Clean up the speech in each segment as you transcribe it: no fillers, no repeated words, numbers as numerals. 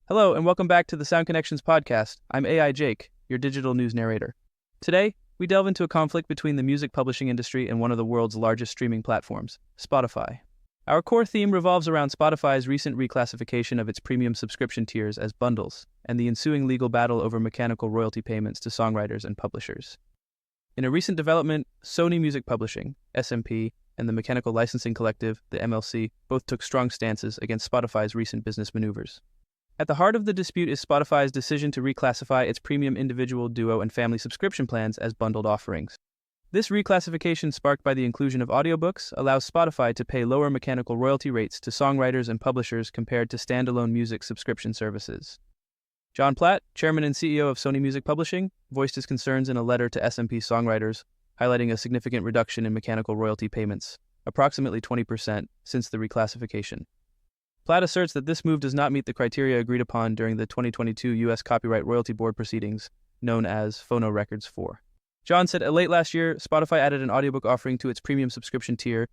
Hello, and welcome back to the Sound Connections podcast. I'm AI Jake, your digital news narrator. Today, we delve into a conflict between the music publishing industry and one of the world's largest streaming platforms, Spotify. Our core theme revolves around Spotify's recent reclassification of its premium subscription tiers as bundles, and the ensuing legal battle over mechanical royalty payments to songwriters and publishers. In a recent development, Sony Music Publishing, SMP, and the Mechanical Licensing Collective, the MLC, both took strong stances against Spotify's recent business maneuvers. At the heart of the dispute is Spotify's decision to reclassify its premium individual, duo, and family subscription plans as bundled offerings. This reclassification, sparked by the inclusion of audiobooks, allows Spotify to pay lower mechanical royalty rates to songwriters and publishers compared to standalone music subscription services. John Platt, chairman and CEO of Sony Music Publishing, voiced his concerns in a letter to SMP songwriters, highlighting a significant reduction in mechanical royalty payments, approximately 20%, since the reclassification. Platt asserts that this move does not meet the criteria agreed upon during the 2022 U.S. Copyright Royalty Board proceedings, known as Phono Records 4. John said late last year, Spotify added an audiobook offering to its premium subscription tier.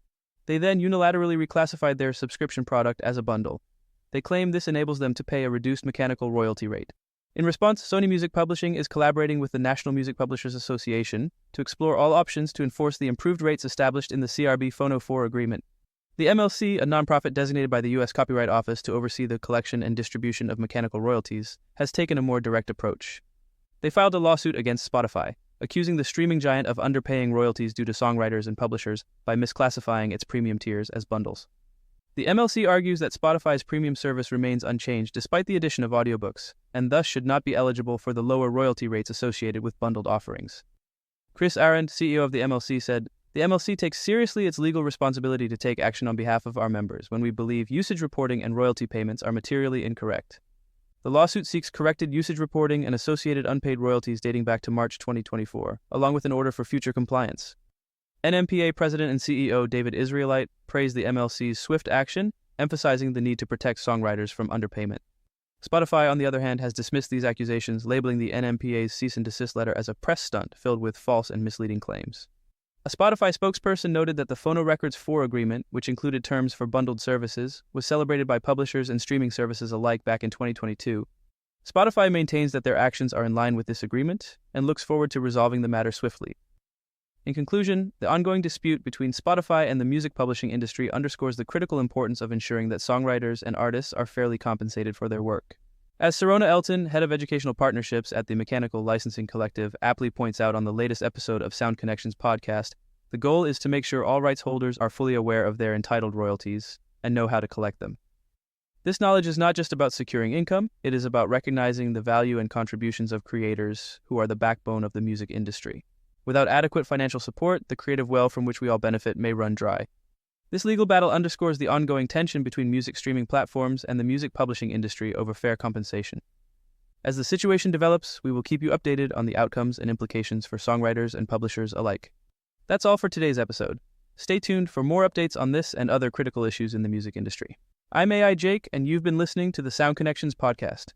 They then unilaterally reclassified their subscription product as a bundle. They claim this enables them to pay a reduced mechanical royalty rate. In response, Sony Music Publishing is collaborating with the National Music Publishers Association to explore all options to enforce the improved rates established in the CRB Phono 4 agreement. The MLC, a nonprofit designated by the U.S. Copyright Office to oversee the collection and distribution of mechanical royalties, has taken a more direct approach. They filed a lawsuit against Spotify, accusing the streaming giant of underpaying royalties due to songwriters and publishers by misclassifying its premium tiers as bundles. The MLC argues that Spotify's premium service remains unchanged despite the addition of audiobooks, and thus should not be eligible for the lower royalty rates associated with bundled offerings. Chris Arendt, CEO of the MLC, said, "The MLC takes seriously its legal responsibility to take action on behalf of our members when we believe usage reporting and royalty payments are materially incorrect." The lawsuit seeks corrected usage reporting and associated unpaid royalties dating back to March 2024, along with an order for future compliance. NMPA President and CEO David Israelite praised the MLC's swift action, emphasizing the need to protect songwriters from underpayment. Spotify, on the other hand, has dismissed these accusations, labeling the NMPA's cease and desist letter as a press stunt filled with false and misleading claims. A Spotify spokesperson noted that the Phono Records 4 agreement, which included terms for bundled services, was celebrated by publishers and streaming services alike back in 2022. Spotify maintains that their actions are in line with this agreement and looks forward to resolving the matter swiftly. In conclusion, the ongoing dispute between Spotify and the music publishing industry underscores the critical importance of ensuring that songwriters and artists are fairly compensated for their work. As Serona Elton, head of educational partnerships at the Mechanical Licensing Collective, aptly points out on the latest episode of Sound Connections podcast, the goal is to make sure all rights holders are fully aware of their entitled royalties and know how to collect them. This knowledge is not just about securing income, it is about recognizing the value and contributions of creators who are the backbone of the music industry. Without adequate financial support, the creative well from which we all benefit may run dry. This legal battle underscores the ongoing tension between music streaming platforms and the music publishing industry over fair compensation. As the situation develops, we will keep you updated on the outcomes and implications for songwriters and publishers alike. That's all for today's episode. Stay tuned for more updates on this and other critical issues in the music industry. I'm AI Jake, and you've been listening to the Sound Connections podcast.